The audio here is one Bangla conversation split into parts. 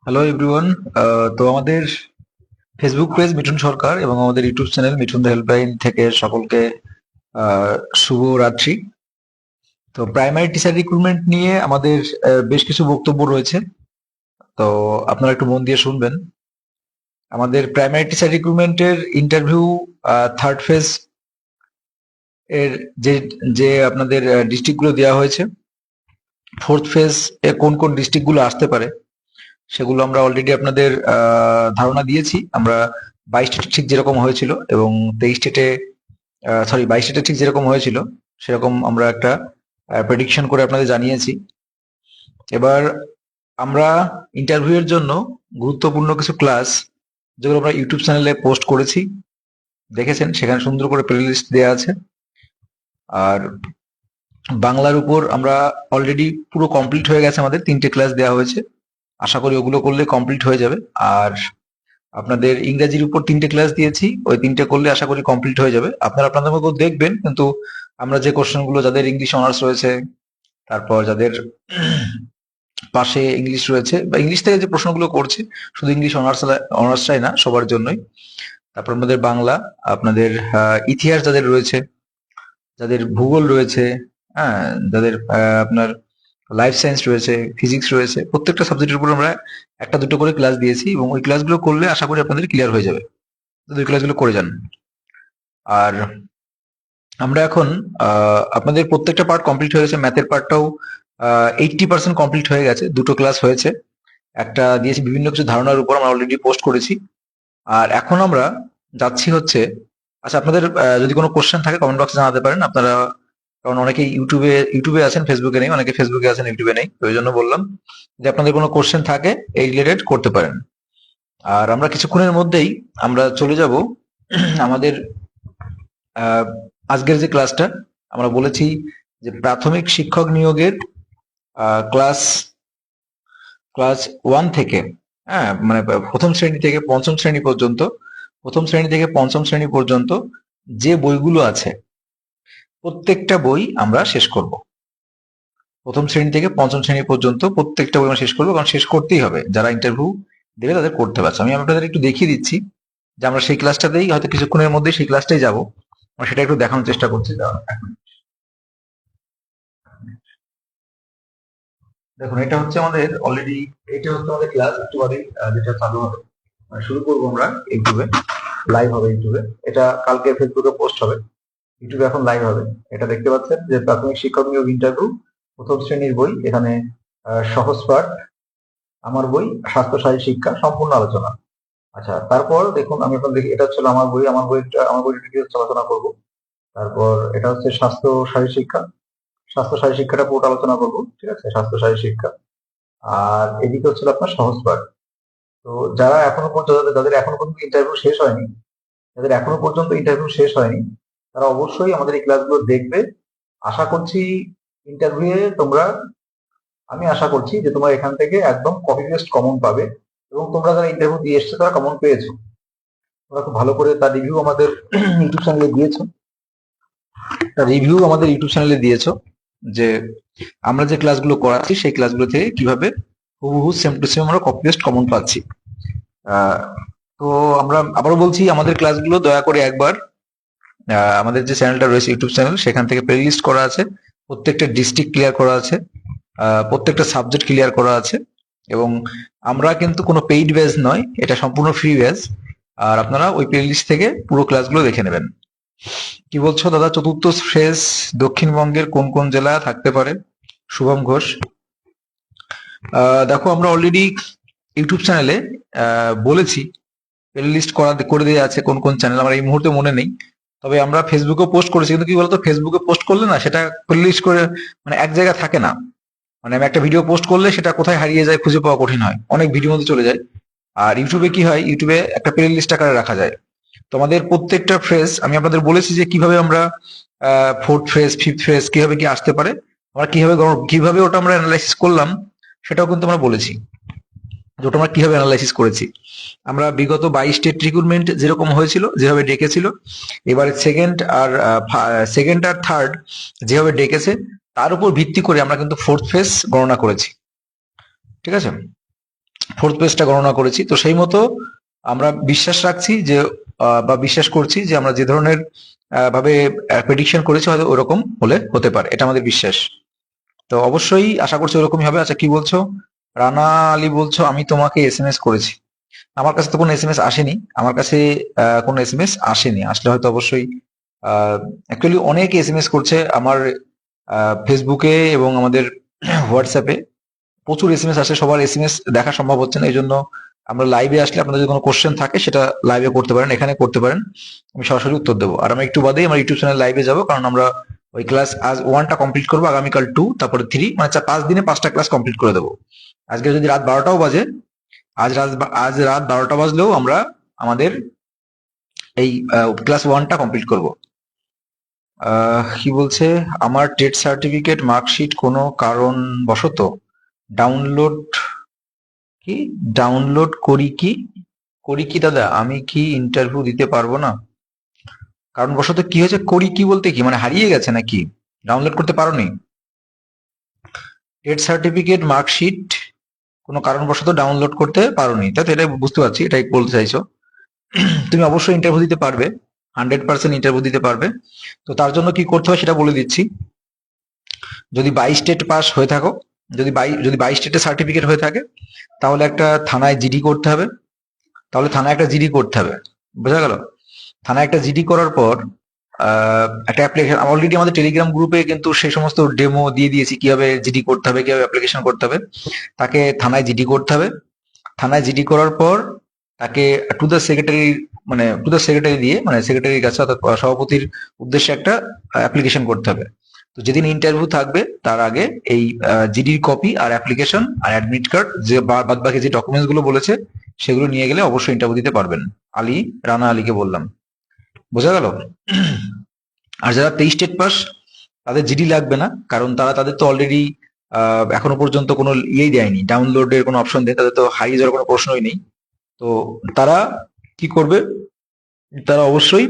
Hello everyone. তো আমাদের ফেসবুক পেজ মিঠুন সরকার এবং আমাদের YouTube channel Mithun the helpline থেকে সকলকে শুভ রাত্রি। তো প্রাইমারি টিচার রিক্রুটমেন্ট নিয়ে আমাদের বেশ কিছু বক্তব্য রয়েছে। তো আপনারা একটু মন দিয়ে শুনবেন। আমাদের প্রাইমারি টিচার রিক্রুটমেন্টের ইন্টারভিউ থার্ড ফেজ এর যে যে আপনাদের ডিস্ট্রিক্টগুলো দেওয়া হয়েছে, ফোর্থ ফেজ এ কোন কোন ডিস্ট্রিক্টগুলো আসতে পারে সেগুলো আমরা অলরেডি আপনাদের ধারণা দিয়েছি। আমরা 22 স্টেটে ঠিক যেরকম হয়েছিল এবং 23 স্টেটে, সরি 22 স্টেটে ঠিক যেরকম হয়েছিল সেরকম আমরা একটা প্রেডিকশন করে আপনাদের জানিয়েছি। এবার আমরা ইন্টারভিউ এর জন্য গুরুত্বপূর্ণ কিছু ক্লাস যেগুলো আমরা ইউটিউব চ্যানেলে পোস্ট করেছি, দেখেছেন, সেখানে সুন্দর করে প্লে লিস্ট দেওয়া আছে। আর বাংলার উপর আমরা অলরেডি পুরো কমপ্লিট হয়ে গেছে, আমাদের 3টে ক্লাস দেওয়া হয়েছে, আশা করি ওগুলো করলে কমপ্লিট হয়ে যাবে। আর আপনাদের ইংরেজির উপর 3টে ক্লাস দিয়েছি, ওই 3টে করলে আশা করি কমপ্লিট হয়ে যাবে। আপনারা আপনাদের মতো দেখবেন, কিন্তু আমরা যে কোশ্চেনগুলো, যাদের ইংলিশ অনার্স রয়েছে, তারপর যাদের পাশে ইংলিশ রয়েছে বা ইংলিশ থেকে যে প্রশ্নগুলো করছে, শুধু ইংলিশ অনার্সটাই না, সবার জন্যই। তারপর আমাদের বাংলা, আপনাদের ইতিহাস যাদের রয়েছে, যাদের ভূগোল রয়েছে, হ্যাঁ, যাদের আপনার লাইফ সায়েন্স রয়েছে, ফিজিক্স রয়েছে, প্রত্যেকটা সাবজেক্টের উপর আমরা একটা দুটো করে ক্লাস দিয়েছি এবং ওই ক্লাসগুলো করলে আশা করি আপনাদের ক্লিয়ার হয়ে যাবে। তো ওই ক্লাসগুলো করে যান। আর আমরা এখন আপনাদের প্রত্যেকটা পার্ট কমপ্লিট হয়ে গেছে। ম্যাথের পার্টটাও 80% কমপ্লিট হয়ে গেছে, দুটো ক্লাস হয়েছে। একটা দিয়েছি বিভিন্ন কিছু ধারণার উপর, আমরা অলরেডি পোস্ট করেছি। আর এখন আমরা যাচ্ছি হচ্ছে, আচ্ছা, আপনাদের যদি কোনো কোশ্চেন থাকে কমেন্ট বক্সে জানাতে পারেন আপনারা, কারণ অনেকে ইউটিউবে আছেন, ফেসবুকে নেই, অনেকে ফেসবুকে আছেন, ইউটিউবে নেই, তো ওই জন্য বললাম যে আপনাদের কোনো কোশ্চেন থাকে এই রিলেটেড করতে পারেন। আর আমরা কিছুক্ষণের মধ্যেই আমরা চলে যাব আমাদের আহ, আজকের যে ক্লাসটা আমরা বলেছি যে প্রাথমিক শিক্ষক নিয়োগের ক্লাস ক্লাস 1 থেকে, হ্যাঁ, মানে প্রথম শ্রেণী থেকে পঞ্চম শ্রেণী পর্যন্ত, প্রথম শ্রেণী থেকে পঞ্চম শ্রেণী পর্যন্ত যে বইগুলো আছে প্রত্যেকটা বই আমরা শেষ করব। প্রথম শ্রেণী থেকে পঞ্চম শ্রেণী পর্যন্ত প্রত্যেকটা বই আমরা শেষ করবো, কারণ শেষ করতেই হবে, যারা ইন্টারভিউ দেবে তাদের করতে পারছে। আমি আপনাদের একটু দেখিয়ে দিচ্ছি যে আমরা সেই ক্লাসটাতেই হয়তো কিছুক্ষণের মধ্যে সেই ক্লাসটাই যাব, আমরা সেটা একটু দেখানোর চেষ্টা করছি। এখন দেখুন, এটা হচ্ছে আমাদের অলরেডি, এটা হচ্ছে আমাদের ক্লাস একটু বাদেই যেটা চালু হবে, মানে শুরু করবো আমরা ইউটিউবে, লাইভ হবে ইউটিউবে। এটা কালকে ফেসবুকে পোস্ট হবে, ইউটিউবে এখন লাইভ হবে। এটা দেখতে পাচ্ছেন যে প্রাথমিক শিক্ষক নিয়োগ ইন্টারভিউ প্রথম শ্রেণীর বই, এখানে সহজ পাঠ, আমার বই, স্বাস্থ্য শারীর শিক্ষা, সম্পূর্ণ আলোচনা। আচ্ছা, তারপর দেখুন, আমি এখন দেখি, এটা হচ্ছে আমার বই, আমার বইটা কি হচ্ছে আলোচনা করবো। তারপর এটা হচ্ছে স্বাস্থ্য শারীর শিক্ষা, স্বাস্থ্য শারীর শিক্ষাটা পুরোটা আলোচনা করবো, ঠিক আছে, স্বাস্থ্য শারীর শিক্ষা। আর এদিকে হচ্ছে আপনার সহজ পাঠ। তো যারা এখনো পর্যন্ত, যাদের এখনো পর্যন্ত ইন্টারভিউ শেষ হয়নি, যাদের এখনো পর্যন্ত ইন্টারভিউ শেষ হয়নি, তারা অবশ্যই আমাদের এই ক্লাসগুলো দেখবে। আশা করছি ইন্টারভিউ তোমরা, আমি আশা করছি যে তোমরা এখান থেকে একদম কপি পেস্ট কমন পাবে, এবং তোমরা যারা ইন্টারভিউ দিয়ে এসছো তারা কমন পেয়েছো, তোমরা খুব ভালো করে তার রিভিউ আমাদের ইউটিউব চ্যানেলে দিয়েছো, তার রিভিউ আমাদের ইউটিউব চ্যানেলে দিয়েছো যে আমরা যে ক্লাসগুলো করাচ্ছি সেই ক্লাসগুলো থেকে কিভাবে হুবহু সেম টু সেম আমরা কপি পেস্ট কমন পাচ্ছি। আহ, তো আমরা আবারও বলছি, আমাদের ক্লাসগুলো দয়া করে একবার আমাদের যে চ্যানেলটা রয়েছে ইউটিউব চ্যানেল, সেখান থেকে প্লে লিস্ট করা আছে, প্রত্যেকটা ডিস্ট্রিক্ট ক্লিয়ার করা আছে, প্রত্যেকটা সাবজেক্ট ক্লিয়ার করা আছে। এবং আমরা কিন্তু কোনো পেইড ব্যাচ নয়, এটা সম্পূর্ণ ফ্রি ব্যাচ। আর আপনারা ওই প্লে লিস্ট থেকে পুরো ক্লাসগুলো দেখে নেবেন। কি বলছো দাদা, চতুর্থ ফেজ দক্ষিণবঙ্গের কোন কোন জেলা থাকতে পারে? শুভম ঘোষ, দেখো আমরা অলরেডি ইউটিউব চ্যানেলে বলেছি, প্লে লিস্ট করে দেওয়া আছে কোন কোন চ্যানেল, আমার এই মুহূর্তে মনে নেই। তবে আমরা ফেসবুকে পোস্ট করেছি, কিন্তু কি বলতো, ফেসবুকে পোস্ট করলে না সেটা প্লে লিস্ট করে মানে এক জায়গায় থাকে না। মানে আমি একটা ভিডিও পোস্ট করলে সেটা কোথায় হারিয়ে যায় খুঁজে পাওয়া কঠিন হয়, অনেক ভিডিওর মধ্যে চলে যায়। আর ইউটিউবে কি হয়, ইউটিউবে একটা প্লে লিস্ট আকারে রাখা যায়। তোমাদের প্রত্যেকটা ফ্রেজ আমি আপনাদের বলেছি যে কিভাবে আমরা ফোর্থ ফ্রেজ, ফিফথ ফ্রেজ কিভাবে কি আসতে পারে, আমরা কিভাবে ওটা আমরা অ্যানালাইসিস করলাম সেটাও কিন্তু আমরা বলেছি, যে ওটা আমরা কিভাবে অ্যানালাইসিস করেছি। আমরা বিগত 22 স্টেট রিক্রুটমেন্ট যেরকম হয়েছিল, যেভাবে ডেকেছিল, এবারে সেকেন্ড আর থার্ড যেভাবে ডেকেছে, তার উপর ভিত্তি করে আমরা কিন্তু ফোর্থ ফেজ গণনা করেছি, ঠিক আছে। 4th পেজটা গণনা করেছি। তো সেই মতো আমরা বিশ্বাস রাখছি যে বা বিশ্বাস করছি যে আমরা যে ধরনের ভাবে প্রেডিকশন করেছি হয়তো ওরকম হলে হতে পারে, এটা আমাদের বিশ্বাস। তো অবশ্যই আশা করছি ওরকমই হবে। আচ্ছা, কি বলছো? রানা আলী বলছো আমি তোমাকে এসএমএস করেছি। আমার কাছে তো কোনো এসএমএস আসেনি। আমার কাছে কোনো এসএমএস আসেনি। আসলে হয়তো অবশ্যই অ্যাকচুয়ালি অনেকে এসএমএস করছে আমার ফেসবুকে এবং আমাদের হোয়াটসঅ্যাপে প্রচুর এসএমএস আসে। সবার এসএমএস দেখা সম্ভব হচ্ছে না। এই জন্য আমরা লাইভে আসলে আপনাদের যদি কোনো কোশ্চেন থাকে সেটা লাইভে করতে পারেন, এখানে করতে পারেন, আমি সরাসরি উত্তর দেবো। আর আমরা একটু বাদেই আমার ইউটিউব চ্যানেল লাইভে যাবো, কারণ আমরা ওই ক্লাস আজ 1টা কমপ্লিট করবো, আগামীকাল 2, তারপরে 3, মানে 5 দিনে 5টা ক্লাস কমপ্লিট করে দেবো। আজকে যদি রাত 12টাও বাজে, আজ রাত 12টা বাজলেও আমরা আমাদের এই ক্লাস 1টা কমপ্লিট করব। কি বলছে? আমার টেট সার্টিফিকেট মার্কশিট কোনো কারণ বশত ডাউনলোড কি ডাউনলোড করি কি দাদা, আমি কি ইন্টারভিউ দিতে পারবো না? কারণবশত কি হয়েছে? করি কি বলতে কি, মানে হারিয়ে গেছে নাকি? ডাউনলোড করতে পারোনি? টেট সার্টিফিকেট মার্কশিট কোনো কারণবশত ডাউনলোড করতে পারোনি, তাই তো? এটাই বুঝতে পারছি, এটাই বলতে চাইছো। তুমি অবশ্যই ইন্টারভিউ দিতে পারবে, 100% ইন্টারভিউ দিতে পারবে। তো তার জন্য কি করতে হয় সেটা বলে দিচ্ছি। যদি 22 স্টেট পাস হয়ে থাকো, যদি 22 স্টেটের সার্টিফিকেট হয়ে থাকে, তাহলে একটা থানায় জিডি করতে হবে। বোঝা গেল? থানায় একটা জিডি করার পর একটা অ্যাপ্লিকেশন, অলরেডি আমাদের টেলিগ্রাম গ্রুপে কিন্তু সেই সমস্ত ডেমো দিয়ে দিয়েছি, কিভাবে জিডি করতে হবে, কিভাবে অ্যাপ্লিকেশন করতে হবে। তাকে থানায় জিডি করতে হবে। থানায় জিডি করার পর তাকে টু দ্য সেক্রেটারি, মানে টু দ্য সেক্রেটারি দিয়ে, মানে সেক্রেটারির কাছে অর্থাৎ সভাপতির উদ্দেশ্যে একটা অ্যাপ্লিকেশন করতে হবে। তো যেদিন ইন্টারভিউ থাকবে তার আগে এই জিডির কপি আর অ্যাপ্লিকেশন আর অ্যাডমিট কার্ড, যে বাদ বাকি যে ডকুমেন্টস গুলো বলেছে সেগুলো নিয়ে গেলে অবশ্যই ইন্টারভিউ দিতে পারবেন। রানা আলীকে বললাম। বোঝা গেল? আর যারা 23 স্টেট পাস, তাদের জিডি লাগবে না, কারণ তাদের তো অলরেডি এখনো পর্যন্ত কোনো ইয়েই দেয়নি, ডাউনলোডের কোনো অপশন দেয়, তাদের তো হারিয়ে যাওয়ার কোনো প্রশ্নই নেই। তো তারা কি করবে? তারা অবশ্যই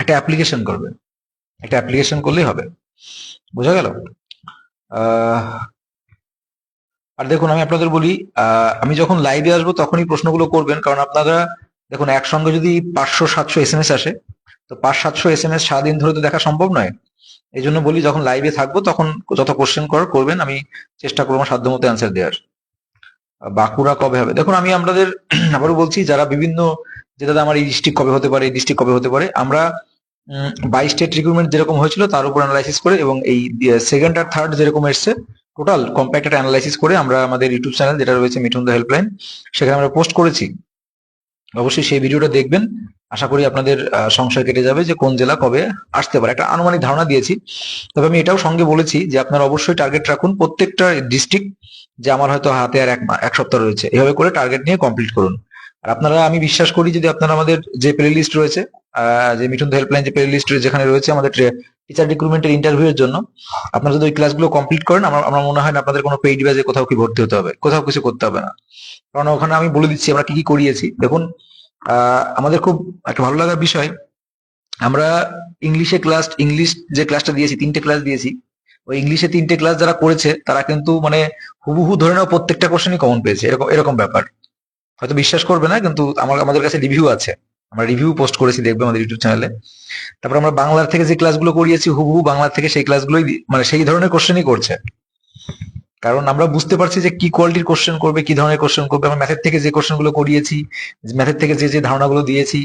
একটা অ্যাপ্লিকেশন করবে। একটা অ্যাপ্লিকেশন করলেই হবে। বোঝা গেল? আর দেখুন, আমি আপনাদের বলি, আমি যখন লাইভে আসবো তখনই প্রশ্নগুলো করবেন, কারণ আপনারা দেখুন একসঙ্গে যদি 500-700 এসএমএস আসে, তো 500-700 এসএমএস সারাদিন ধরে তো দেখা সম্ভব নয়। এই জন্য বলি, যখন লাইভে থাকবো তখন যত কোশ্চেন করবেন, আমি চেষ্টা করবো আমার সাধ্যমতো অ্যান্সার দেওয়ার। বাঁকুড়া কবে হবে? দেখুন, আমি আপনাদের আবারও বলছি, যারা বিভিন্ন, যে দাদা আমার এই ডিস্ট্রিক্ট কবে হতে পারে, এই ডিস্ট্রিক্ট কবে হতে পারে, আমরা 22 স্টেট রিক্রুটমেন্ট যেরকম হয়েছিল তার উপর অ্যানালাইসিস করে, এবং এই সেকেন্ড আর থার্ড যেরকম এসছে, টোটাল কম্প্যাক্ট একটা অ্যানালাইসিস করে আমরা আমাদের ইউটিউব চ্যানেল যেটা রয়েছে মিঠুন দ্য হেল্পলাইন, সেখানে আমরা পোস্ট করেছি। অবশ্যই সেই ভিডিওটা দেখবেন। আশা করি আপনাদের সংশয় কেটে যাবে যে কোন জেলা কবে আসতে পারে। একটা আনুমানিক ধারণা দিয়েছি। তবে আমি এটাও সঙ্গে বলেছি যে আপনারা অবশ্যই টার্গেট রাখুন প্রত্যেকটা ডিস্ট্রিক্ট, যে আমার হয়তো হাতে আর এক সপ্তাহ রয়েছে, এভাবে করে টার্গেট নিয়ে কমপ্লিট করুন। আর আপনারা, আমি বিশ্বাস করি যদি আপনারা আমাদের যে প্লে লিস্ট রয়েছে, যে মিঠুন দ্য হেল্পলাইন যে প্লে লিস্ট যেখানে রয়েছে আমাদের টিচার রিক্রুটমেন্টের ইন্টারভিউ এর জন্য, আপনারা যদি ওই ক্লাসগুলো কমপ্লিট করেন, আমার মনে হয় না আপনাদের কোনো পেইড ব্যাচে কোথাও কি ভর্তি হতে হবে, কোথাও কিছু করতে হবে না। কারণ ওখানে আমি বলে দিচ্ছি আমরা কি কি করিয়েছি। দেখুন, আমাদের খুব একটা ভালো লাগার বিষয়, আমরা ইংলিশ যে ক্লাসটা দিয়েছি, 3টে ক্লাস দিয়েছি, ওই ইংলিশে 3টে ক্লাস যারা করেছে তারা কিন্তু মানে হুবহু ধরে নাও প্রত্যেকটা কোশ্চেনই কমন পেয়েছে, এরকম এরকম ব্যাপার। হয়তো বিশ্বাস করবে না, কিন্তু আমাদের কাছে রিভিউ আছে, আমরা রিভিউ পোস্ট করেছি, দেখবে আমাদের ইউটিউব চ্যানেলে। তারপর আমরা বাংলার থেকে যে ক্লাসগুলো করিয়েছি, হুবহু বাংলার থেকে সেই ক্লাসগুলোই মানে সেই ধরনের কোশ্চেনই করছে। কারণ আমরা বুঝতে পারছি যে কি কোয়ালিটির কোশ্চেন করবে, কি ধরনের কোশ্চেন করবে। আমরা ম্যাথের থেকে যে কোশ্চেন গুলো করিয়েছি, ম্যাথের থেকে যে ধারণাগুলো দিয়েছি,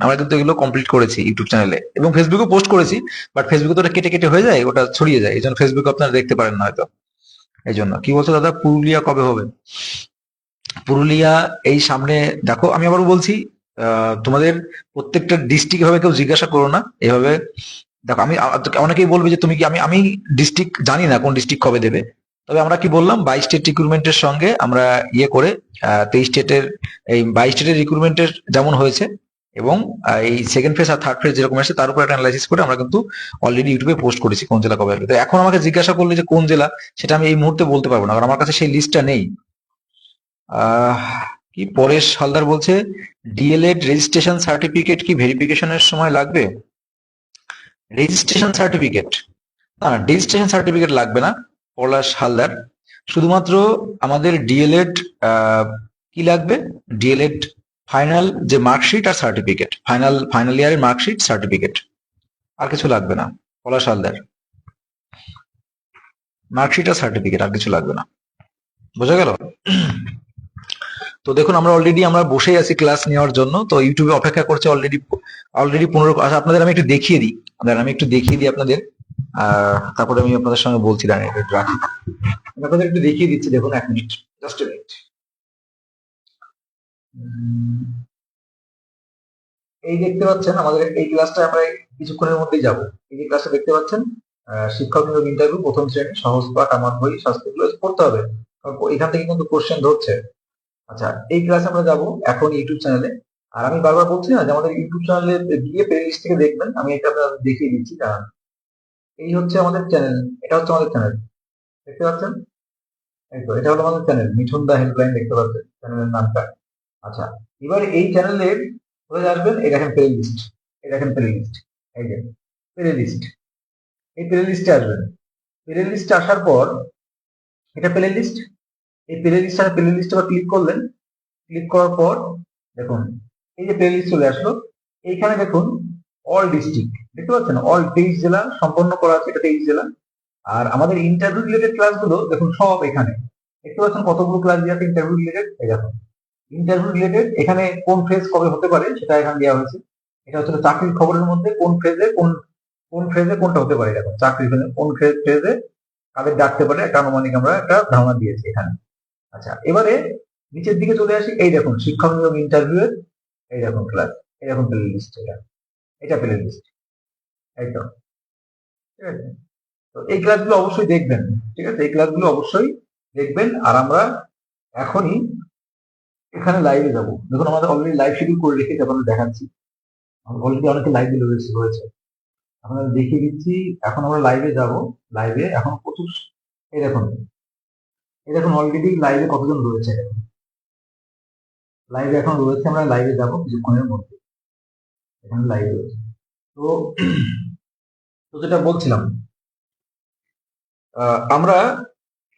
আমরা কিন্তু এগুলো কমপ্লিট করেছি ইউটিউব চ্যানেলে, এবং ফেসবুকে পোস্ট করেছি। বাট ফেসবুকে তো ওটা কেটে কেটে হয়ে যায়, ওটা ছড়িয়ে যায়, এই জন্য ফেসবুকে আপনারা দেখতে পারেন না হয়তো। এই জন্য কি বলছো দাদা, পুরুলিয়া কবে হবে? পুরুলিয়া এই সামনে, দেখো আমি আবার বলছি, তোমাদের প্রত্যেকটা ডিস্ট্রিক্ট এভাবে কেউ জিজ্ঞাসা করো না এভাবে। দেখো, আমি অনেকেই বলবে যে তুমি কি, আমি ডিস্ট্রিক্ট জানি না কোন ডিস্ট্রিক্ট কবে দেবে। তবে আমরা কি বললাম, 22 স্টেট রিক্রুটমেন্টের সঙ্গে আমরা ইয়ে করে 23 স্টেটের, এই 22 স্টেটের রিক্রুটমেন্টের যেমন হয়েছে, এবং এই সেকেন্ড ফেজ আর থার্ড ফেজ যেরকম এসেছে তার উপর একটা অ্যানালাইসিস করে আমরা কিন্তু অলরেডি ইউটিউবে পোস্ট করেছি কোন জেলা কবে হবে। তো এখন আমাকে জিজ্ঞাসা করলে যে কোন জেলা, সেটা আমি এই মুহূর্তে বলতে পারবো না, কারণ আমার কাছে সেই লিস্টটা নেই। আহ কি পরেশ হালদার বলছে, ডিএলএড রেজিস্ট্রেশন সার্টিফিকেট কি ভেরিফিকেশনের সময় লাগবে? রেজিস্ট্রেশন সার্টিফিকেট, না, রেজিস্ট্রেশন সার্টিফিকেট লাগবে না পলাশ হালদার। শুধুমাত্র আমাদের ডিএলএড কি লাগবে, ডিএলএড ফাইনাল যে মার্কশিট আর সার্টিফিকেট, ফাইনাল ইয়ারের মার্কশিট সার্টিফিকেট, আর কিছু লাগবে না। পলাশ হালদার, মার্কশিট আর সার্টিফিকেট, আর কিছু লাগবে না। বোঝা গেল? তো দেখুন আমরা আমরা বসেই আছি ক্লাস নেওয়ার জন্য। তো ইউটিউবে অপেক্ষা করছে অলরেডি 15। আচ্ছা আপনাদের আমি একটু দেখিয়ে দিই, আপনাদের তারপরে আমি আপনাদের সঙ্গে বলছি। রাখি, আমি আপনাদের একটু দেখিয়ে দিচ্ছি। দেখুন 1 মিনিট, জাস্ট এ মিনিট। এই দেখতে পাচ্ছেন আমাদের এই ক্লাসটা আমরা কিছুক্ষণের মধ্যেই যাব। এই যে ক্লাসটা দেখতে পাচ্ছেন, শিক্ষক নিয়োগ ইন্টারভিউ প্রথম শ্রেণী সহজ পাঠ আমার বই শাস্তিগুলো পড়তে হবে, এখান থেকে কিন্তু কোশ্চেন ধরছে। আচ্ছা এই ক্লাসে আমরা যাব এখন ইউটিউব চ্যানেলে। আর আমি বারবার বলছি না যে আমাদের ইউটিউব চ্যানেলে গিয়ে প্লে লিস্ট থেকে দেখবেন, আমি এটা আপনাদের দেখিয়ে দিচ্ছি। কারণ এই হচ্ছে আমাদের চ্যানেল, এটা হচ্ছে আমাদের চ্যানেল, দেখতে পাচ্ছেন? এই তো এটা হলো আমাদের চ্যানেল মিঠুন দা হেল্পলাইন, দেখতে পাচ্ছেন চ্যানেলের নামটা। আচ্ছা এবার এই চ্যানেলের কোথায় আসবেন, এই দেখেন প্লে লিস্ট, এই দেখেন প্লে লিস্ট, এই যে প্লে লিস্ট, এই প্লে লিস্টে আসবেন। প্লে লিস্টে আসার পর এটা প্লে লিস্ট, এই প্লে লিস্টে ক্লিক করলেন। ক্লিক করার পর দেখুন এই যে প্লে লিস্ট চলে আসলো। এইখানে দেখুন অল ডিস্ট্রিক্ট, দেখতে পাচ্ছেন অল 23 জেলা সম্পন্ন করা আছে, এটা 23 জেলা। আর আমাদের ইন্টারভিউ রিলেটেড ক্লাসগুলো দেখুন সব এখানে, দেখতে পাচ্ছেন কতগুলো ক্লাস দেওয়া আছে ইন্টারভিউ রিলেটেড। এই দেখুন ইন্টারভিউ রিলেটেড এখানে কোন ফেজ কবে হতে পারে সেটা এখানে দেওয়া হয়েছে। এটা হচ্ছে চাকরির খবরের মধ্যে কোন ফেজে কোন ফেজে কোনটা হতে পারে। দেখুন চাকরির কোন ফেজে কাদের ডাকতে পারে একটা আনুমানিক আমরা একটা ধারণা দিয়েছি এখানে। আচ্ছা এবারে নিচের দিকে চলে আসি, এই দেখুন শিক্ষক নিয়োগ ইন্টারভিউ এর এই দেখুন ক্লাস, এই দেখুন প্লে লিস্ট, এটা প্লে লিস্ট, এই তো ঠিক আছে। তো এই ক্লাসগুলো অবশ্যই দেখবেন, ঠিক আছে, এই ক্লাসগুলো অবশ্যই দেখবেন। আর আমরা এখনই এখানে লাইভে যাব। দেখুন আমাদের অলরেডি লাইভ শিডিউল করে রেখেছি, আপনাদের দেখাচ্ছি। অলরেডি অনেকে লাইভে রয়েছে, আপনাদের দেখিয়ে দিচ্ছি। এখন আমরা লাইভে যাব। লাইভে এখন প্রচুর, এই দেখুন অলরেডি লাইভে কতজন রয়েছে। দেখুন লাইভে এখন রয়েছে, আমরা লাইভে যাব কিছুক্ষণের মধ্যে, এখানে লাইভ রয়েছে। তো তো যেটা বলছিলাম, আমরা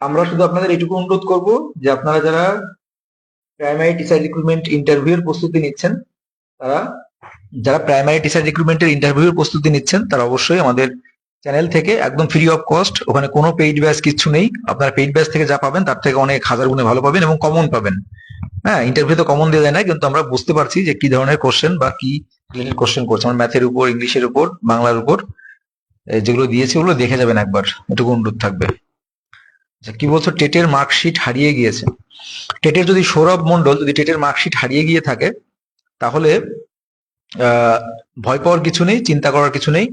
আমরা শুধু আপনাদের এইটুকু অনুরোধ করব যে আপনারা যারা প্রাইমারি টিচার রিক্রুটমেন্ট ইন্টারভিউর প্রস্তুতি নিচ্ছেন, যারা প্রাইমারি টিচার রিক্রুটমেন্টের ইন্টারভিউর প্রস্তুতি নিচ্ছেন, তারা অবশ্যই আমাদের চ্যানেল থেকে একদম ফ্রি অফ কস্ট, ওখানে কোনো পেইড ব্যাচ কিচ্ছু নেই, আপনারা পেইড ব্যাচ থেকে যা পাবেন তার থেকে অনেক হাজার গুণে ভালো পাবেন এবং কমন পাবেন। হ্যাঁ ইন্টারভিউ তো কমন দেওয়া যায় না, কিন্তু আমরা বুঝতে পারছি যে কি ধরনের কোশ্চেন বা কি রিলেটেড কোশ্চেন করছে। আমরা ম্যাথের উপর, ইংলিশের উপর, বাংলার উপর যেগুলো দিয়েছি ওগুলো দেখে যাবেন একবার, এটুকু অনুরোধ থাকবে। আচ্ছা কি বলছো, টেটের মার্কশিট হারিয়ে গিয়েছে? টেটের যদি সৌরভ মন্ডল যদি টেটের মার্কশিট হারিয়ে গিয়ে থাকে তাহলে ভয় পাওয়ার কিছু নেই, চিন্তা করার কিছু নেই।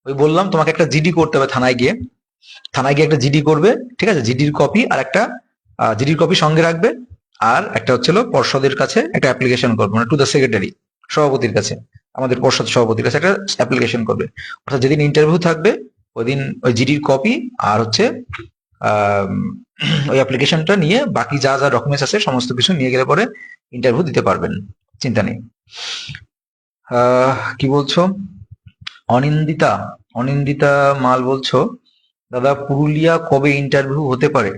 ওই বললাম তোমাকে একটা জিডি করতে হবে, থানায় গিয়ে একটা জিডি করবে, ঠিক আছে, জিডির কপি আর একটা জিডির কপি সঙ্গে রাখবে। আর একটা হচ্ছিল পর্ষদের কাছে একটা অ্যাপ্লিকেশন করবে, মানে টু দ্য সেক্রেটারি, সভাপতির কাছে, আমাদের পর্ষদ সভাপতির কাছে একটা অ্যাপ্লিকেশন করবে। অর্থাৎ যেদিন ইন্টারভিউ থাকবে ওই দিন ওই জিডির কপি আর হচ্ছে ওই অ্যাপ্লিকেশনটা নিয়ে বাকি যা যা ডকুমেন্টস আছে সমস্ত কিছু নিয়ে গেলে পরে ইন্টারভিউ দিতে পারবেন, চিন্তা নেই। কি বলছো অনিন্দিতা, মাল বলছো, দাদা পুরুলিয়া কবে ইন্টারভিউ হতে পারে?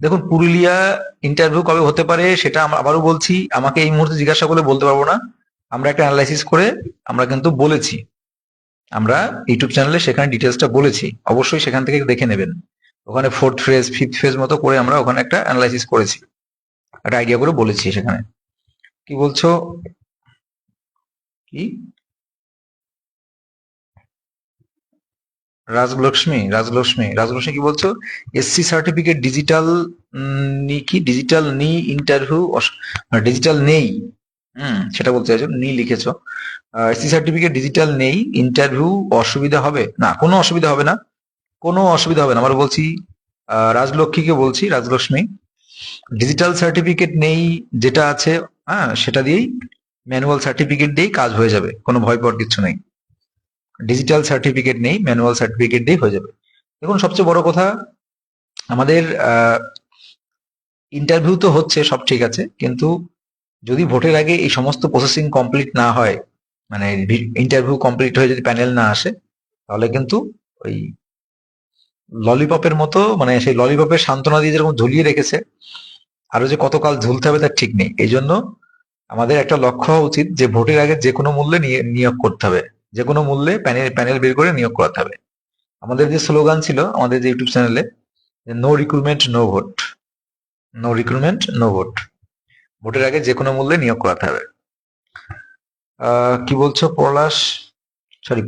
দেখুন পুরুলিয়া ইন্টারভিউ কবে হতে পারে সেটা আমরা আবারও বলছি, আমাকে এই মুহূর্তে জিজ্ঞাসা করলে বলতে পারবো না। আমরা একটা অ্যানালাইসিস করে আমরা কিন্তু বলেছি, আমরা ইউটিউব চ্যানেলে সেখানে ডিটেলসটা বলেছি, অবশ্যই সেখান থেকে দেখে নেবেন। ওখানে 4th ফেজ 5th ফেজ মতো করে আমরা ওখানে একটা অ্যানালাইসিস করেছি, একটা আইডিয়া করে বলেছি সেখানে। কি বলছো কি রাজলক্ষ্মী কি বলছো? এসসি সার্টিফিকেট ডিজিটাল কি ডিজিটাল নি ইন্টারভিউ, ডিজিটাল নেই, সেটা বলতে চাইছো, নি লিখেছো। এসসি সার্টিফিকেট ডিজিটাল নেই, ইন্টারভিউ অসুবিধা হবে না? কোনো অসুবিধা হবে না, কোনো অসুবিধা হবে না। আমরা বলছি রাজলক্ষ্মীকে বলছি, রাজলক্ষ্মী ডিজিটাল সার্টিফিকেট নেই, যেটা আছে হ্যাঁ সেটা দিয়েই, ম্যানুয়াল সার্টিফিকেট দিয়েই কাজ হয়ে যাবে, কোনো ভয় পাওয়ার কিছু নেই। ডিজিটাল সার্টিফিকেট নেই, ম্যানুয়াল সার্টিফিকেট দিয়ে হয়ে যাবে। দেখুন সবচেয়ে বড় কথা, আমাদের ইন্টারভিউ তো হচ্ছে সব ঠিক আছে, কিন্তু যদি ভোটের আগে এই সমস্ত প্রসেসিং কমপ্লিট না হয়, মানে ইন্টারভিউ কমপ্লিট হয়ে যদি প্যানেল না আসে, তাহলে কিন্তু ওই ললিপপের মতো, মানে সেই ললিপপের সান্ত্বনা দিয়ে যেরকম ঝুলিয়ে রেখেছে, আরো যে কতকাল ঝুলতে হবে তার ঠিক নেই। এই জন্য আমাদের একটা লক্ষ্য হওয়া উচিত যে ভোটের আগে যে কোনো মূল্যে নিয়োগ করতে হবে, যে কোনো মূল্যে প্যানেল প্যানেল বের করে নিয়োগ করাতে হবে। আমাদের যে স্লোগান ছিল আমাদের যে ইউটিউব চ্যানেলে, no recruitment no vote, no recruitment no vote, ভোটের আগে যে কোনো মূল্যে নিয়োগ করাতে হবে। কি বলছো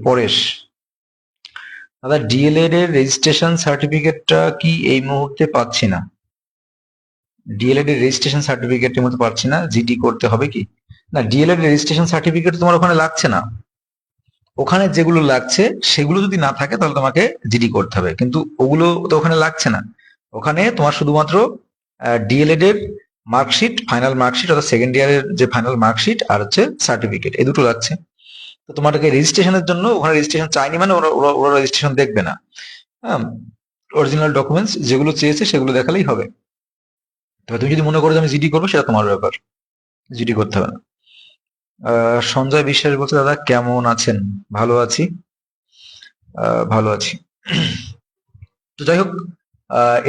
পরেশ? দাদা, ডিএলএড এর রেজিস্ট্রেশন সার্টিফিকেটটা কি এই মুহূর্তে পাচ্ছি না। ডিএলএড এর রেজিস্ট্রেশন সার্টিফিকেট এই মুহূর্তে পাচ্ছি না, জিডি করতে হবে কি? না, ডিএলএড রেজিস্ট্রেশন সার্টিফিকেট তোমার ওখানে লাগছে না। ওখানে যেগুলো লাগছে সেগুলো যদি না থাকে তাহলে তোমাকে জিডি করতে হবে, কিন্তু ওগুলো তো ওখানে লাগছে না। ওখানে তোমার শুধুমাত্র ডিএলএড এর মার্কশিট, ফাইনাল মার্কশিট অর্থাৎ সেকেন্ড ইয়ারের যে ফাইনাল মার্কশিট আর হচ্ছে সার্টিফিকেট, এই দুটো লাগছে। তো তোমাকে রেজিস্ট্রেশনের জন্য ওখানে রেজিস্ট্রেশন চাইনি, মানে ওরা রেজিস্ট্রেশন দেখবে না। হ্যাঁ, অরিজিনাল ডকুমেন্টস যেগুলো চেয়েছে সেগুলো দেখালেই হবে। তবে তুমি যদি মনে করো যে আমি জিডি করবো, সেটা তোমার ব্যাপার, জিডি করতে হবে না। সঞ্জয় বিশ্বাস বলছে, দাদা কেমন আছেন? ভালো আছি, ভালো আছি। তো যাই হোক,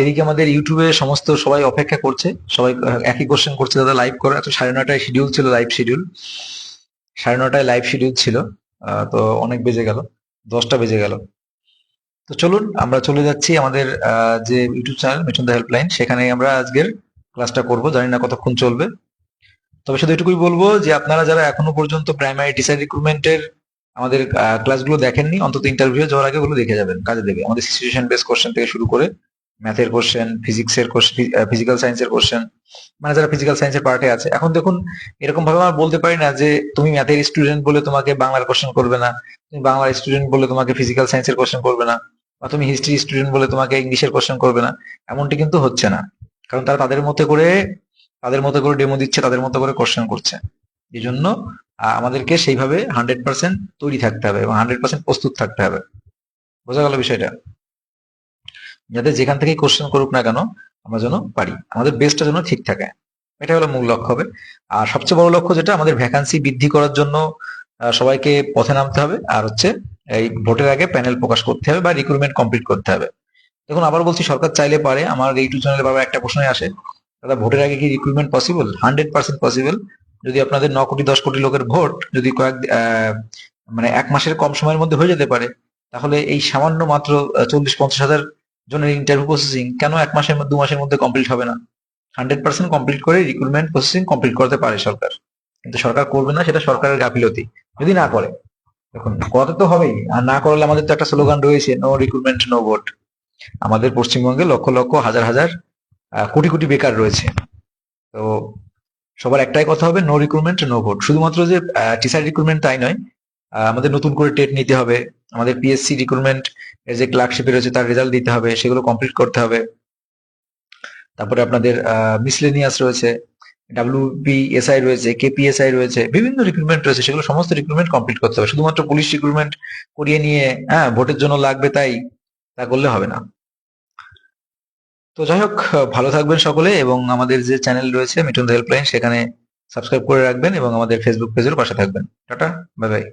এদিকে আমাদের ইউটিউবে সমস্ত সবাই অপেক্ষা করছে, সবাই একই কোশ্চেন করছে, দাদা লাইভ করো। এত 9:30টায় শিডিউল ছিল, লাইভ শিডিউল 9:30টায় লাইভ শিডিউল ছিল। তো অনেক বেজে গেল, 10টা বেজে গেল। তো চলুন আমরা চলে যাচ্ছি আমাদের যে ইউটিউব চ্যানেল মিঠুন দা হেল্পলাইন, সেখানে আমরা আজকের ক্লাসটা করব। জানি না কতক্ষণ চলবে, তবে শুধু এটুকুই বলবো যে আপনারা যারা এখনো পর্যন্ত প্রাইমারি টিচার রিক্রুটমেন্টের আমাদের ক্লাসগুলো দেখেননি, অন্তত ইন্টারভিউ যাওয়ার আগে ওগুলো দেখে যাবেন, কাজে দেবে। আমাদের সিচুয়েশন বেস কোশ্চেন থেকে শুরু করে ম্যাথের কোশ্চেন, ফিজিক্সের কোশ্চেন, ফিজিক্যাল সায়েন্সের কোশ্চেন, মানে যারা ফিজিক্যাল সায়েন্সের পার্টে আছে। এখন দেখুন, এরকম ভাবে আমরা বলতে পারি না যে তুমি ম্যাথের স্টুডেন্ট বলে তোমাকে বাংলার কোশ্চেন করবে না, তুমি বাংলার স্টুডেন্ট বলে তোমাকে ফিজিক্যাল সায়েন্সের কোশ্চেন করবে না, বা তুমি হিস্ট্রি স্টুডেন্ট বলে তোমাকে ইংলিশের কোশ্চেন করবে না। এমনটি কিন্তু হচ্ছে না, কারণ তারা তাদের মতো করে ডেমো দিচ্ছে, তাদের মতো করে কোশ্চেন করছে। এই জন্য আমাদেরকে সেইভাবে 100% তৈরি থাকতে হবে এবং 100% প্রস্তুত থাকতে হবে। বোঝা গেল বিষয়টা? যাতে যেখান থেকে কোশ্চেন করুক না কেন, আমরা যেন পারি, আমাদের বেসটা যেন ঠিক থাকে, এটা হলো মূল লক্ষ্য হবে। আর সবচেয়ে বড় লক্ষ্য যেটা, আমাদের ভ্যাকান্সি বৃদ্ধি করার জন্য সবাইকে পথে নামতে হবে, আর হচ্ছে এই ভোটের আগে প্যানেল প্রকাশ করতে হবে বা রিক্রুটমেন্ট কমপ্লিট করতে হবে। দেখুন, আবার বলছি, সরকার চাইলে পারে। আমার ইউটিউব চ্যানেলে বারবার একটা প্রশ্নই আসে, দাদা ভোটের আগে কি রিক্রুটমেন্ট পসিবল? 100% পসিবল। যদি আপনাদের 9 কোটি 10 কোটি লোকের ভোট যদি মানে 1 মাসের কম সময়ের মধ্যে হয়ে যেতে পারে, তাহলে এই সামান্য মাত্র 40-50 হাজার জনের ইন্টারভিউ প্রসেসিং কেন 1 মাসের 2 মাসের মধ্যে কমপ্লিট হবে না? 100% কমপ্লিট করে রিক্রুটমেন্ট প্রসেসিং কমপ্লিট করতে পারে সরকার, কিন্তু সরকার করবে না, সেটা সরকারের গাফিলতি। যদি না করে, দেখুন করাতে তো হবেই, আর না করলে আমাদের তো একটা স্লোগান রয়েছে, নো রিক্রুটমেন্ট নো ভোট। আমাদের পশ্চিমবঙ্গে লক্ষ লক্ষ হাজার হাজার কোটি কোটি বেকার রয়েছে। তো সবার একটাই কথা হবে, নো রিক্রুটমেন্ট নো ভোট। শুধুমাত্র যে টিচার রিক্রুটমেন্ট তাই নয়, আমাদের নতুন করে টেট নিতে হবে, আমাদের পিএসসি রিক্রুটমেন্ট এর যে ক্লার্কশিপে রয়েছে তার রেজাল্ট দিতে হবে, সেগুলো কমপ্লিট করতে হবে। তারপরে আপনাদের মিসলেনিয়াস রয়েছে, ডাব্লিউপিএসআই রয়েছে, কেপিএসআই রয়েছে, বিভিন্ন রিক্রুটমেন্ট রয়েছে, সেগুলো সমস্ত রিক্রুটমেন্ট কমপ্লিট করতে হবে। শুধুমাত্র পুলিশ রিক্রুটমেন্ট করিয়ে নিয়ে ভোটের জন্য লাগবে তাই তা করলে হবে না। তো যাই হোক, ভালো থাকবেন সকলে, এবং আমাদের যে চ্যানেল রয়েছে মিঠুন হেল্পলাইন, সেখানে সাবস্ক্রাইব করে রাখবেন এবং আমাদের ফেসবুক পেজের পাশে থাকবেন। Tata, bye bye.